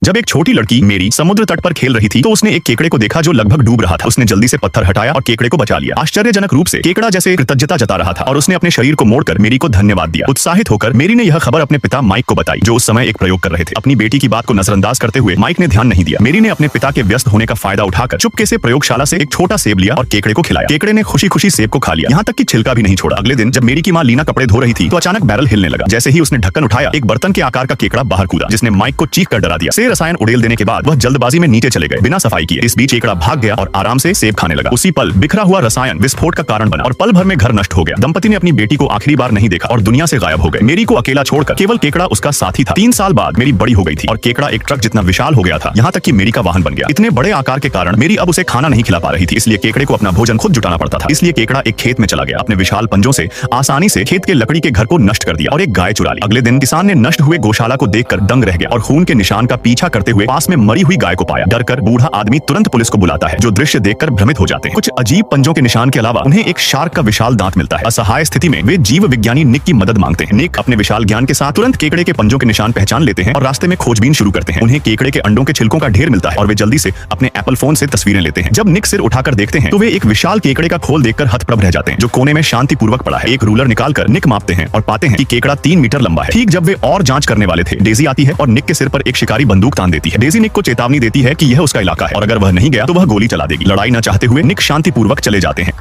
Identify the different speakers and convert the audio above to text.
Speaker 1: जब एक छोटी लड़की मेरी समुद्र तट पर खेल रही थी तो उसने एक केकड़े को देखा जो लगभग डूब रहा था। उसने जल्दी से पत्थर हटाया और केकड़े को बचा लिया। आश्चर्यजनक रूप से केकड़ा जैसे कृतज्ञता जता रहा था और उसने अपने शरीर को मोड़कर मेरी को धन्यवाद दिया। उत्साहित होकर मेरी ने यह खबर अपने पिता माइक को बताई, जो उस समय एक प्रयोग कर रहे थे। अपनी बेटी की बात को नजरअंदाज करते हुए माइक ने ध्यान नहीं दिया। मेरी ने अपने पिता के व्यस्त होने का फायदा उठाकर चुपके से प्रयोगशाला से एक छोटा सेब लिया और केकड़े को खिलाया। केकड़े ने खुशी खुशी सेब को खा लिया, यहाँ तक कि छिलका भी नहीं छोड़ा। अगले दिन जब मेरी की माँ लीना कपड़े धो रही थी तो अचानक बैरल हिलने लगा। जैसे ही उसने ढक्कन उठाया, एक बर्तन के आकार का केकड़ा बाहर कूदा, जिसने माइक को चीख कर डरा दिया। से रसायन उड़ेल देने के बाद वह जल्दबाजी में नीचे चले गए बिना सफाई किए। इस बीच केकड़ा भाग गया और आराम से सेब खाने लगा। उसी पल बिखरा हुआ रसायन विस्फोट का कारण बना और पल भर में घर नष्ट हो गया। दंपति ने अपनी बेटी को आखिरी बार नहीं देखा और दुनिया से गायब हो गए। मेरी को अकेला छोड़कर केवल केकड़ा उसका साथी था। 3 साल बाद मेरी बड़ी हो गई थी और केकड़ा एक ट्रक जितना विशाल हो गया था, यहाँ तक कि मेरी का वाहन बन गया। इतने बड़े आकार के कारण मेरी अब उसे खाना नहीं खिला पा रही थी, इसलिए केकड़े को अपना भोजन खुद जुटाना पड़ता था। इसलिए केकड़ा एक खेत में चला गया, अपने विशाल पंजों से आसानी से खेत के लकड़ी के घर को नष्ट कर दिया और एक गाय चुरा ली। अगले दिन किसान ने नष्ट हुए गौशाला को देखकर दंग रह गया और खून के निशान का पीछा करते हुए पास में मरी हुई गाय को पाया। डरकर बूढ़ा आदमी तुरंत पुलिस को बुलाता है, जो दृश्य देखकर भ्रमित हो जाते हैं। कुछ अजीब पंजों के निशान के अलावा उन्हें एक शार्क का विशाल दांत मिलता है। असहाय स्थिति में वे जीव विज्ञानी निक की मदद मांगते हैं। निक अपने विशाल ज्ञान के साथ तुरंत केकड़े के पंजों के निशान पहचान लेते हैं और रास्ते में खोजबीन शुरू करते हैं। उन्हें केकड़े के अंडों के छिलकों का ढेर मिलता है और वे जल्दी से अपने एप्पल फोन से तस्वीरें लेते हैं। जब निक सिर उठाकर देखते हैं तो वे एक विशाल केकड़े का खोल देखकर हतप्रभ रह जाते हैं, जो कोने में शांतिपूर्वक पड़ा है। एक रूलर निकालकर निक मापते हैं और पाते हैं कि केकड़ा 3 मीटर लंबा है। ठीक जब वे और जांच करने वाले थे, डेजी आती है और निक के सिर पर एक शिकारी बंदूक तान देती है। डेजी निक को चेतावनी देती है कि यह उसका इलाका है और अगर वह नहीं गया तो वह गोली चला देगी। लड़ाई न चाहते हुए निक शांतिपूर्वक चले जाते हैं।